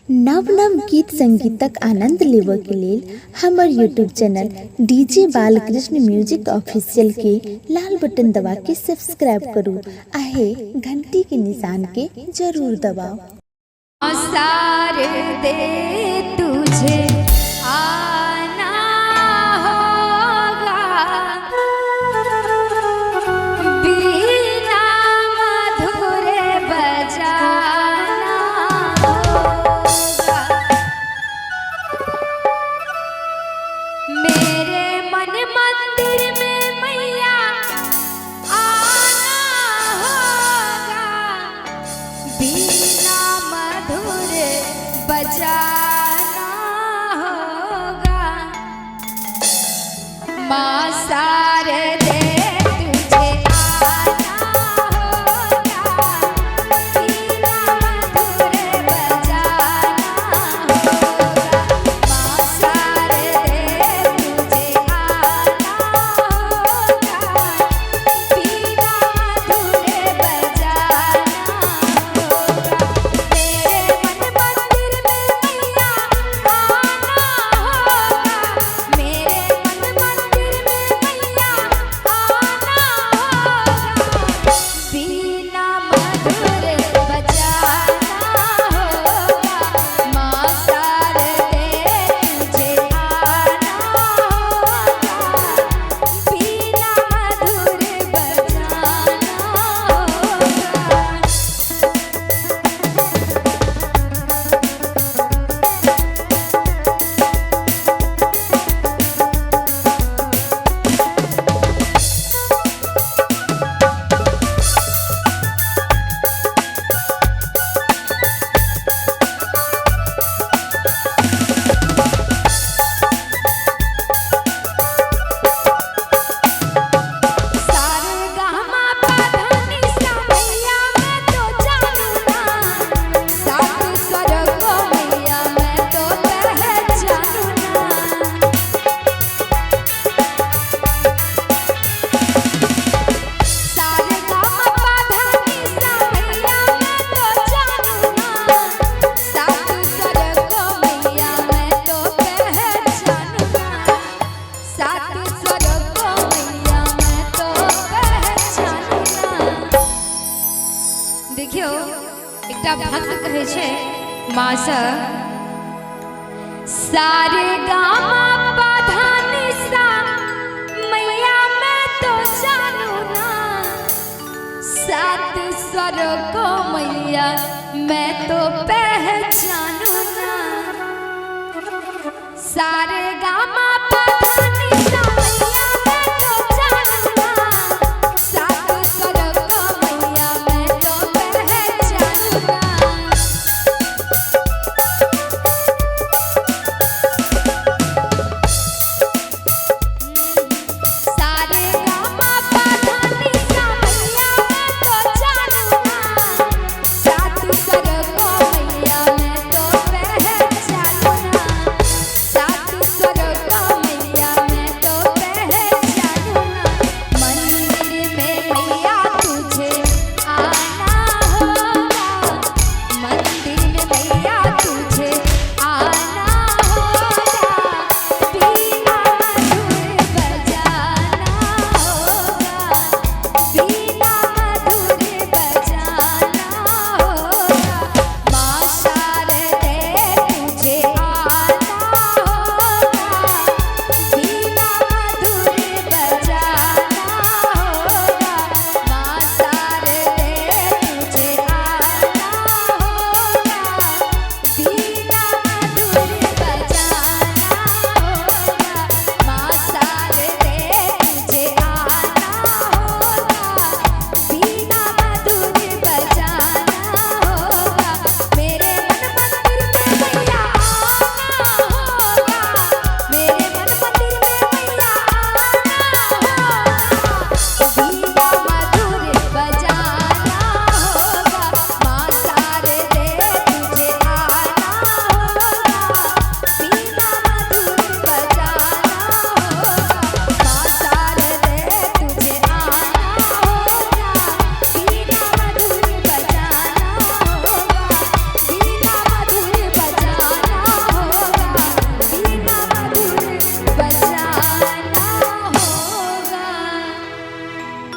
नव नव गीत संगीतक आनंद लेबऽ के लेल हमर YouTube channel DJ Balkrishna music official के लाल बटन दबा के सब्सक्राइब करू आहे घंटी के निशान के जरूर दबाओ। सारे दे तुझे आना होगा, बीना मधुर बजाना होगा। मेरे मन मंदिर में मैया आना होगा, बीना मधुर बजाना होगा। माँ शारदे तुझे आना होगा, बीना मधुर बजाना होगा। माँ शारदे तुझे आना होगा, बीना मधुर बजाना होगा। मेरे मन मंदिर में मैया आना होगा, मेरे मन मंदिर में मैया आना होगा, बीना मधुर बजाना होगा। माँ शारदे तुझे आना होगा, बीना मधुर बजाना होगा। सारेगामा पाधानी सा मैया मैं तो जानू ना, सात स्वर को मैया मैं तो पहचानू ना। सारेगामा पाधानी सा मैया मैं तो जानू ना, सात स्वर को मैया मैं तो पहचानू ना। सात स्वर को मैया मैं तो पहचानू ना। देखियो एकटा भक्त कहै छै माँ से सारेगामा पाधानी सा मैया मैं तो जानू ना, सात स्वर को मैया मैं तो पहचानू ना। सारे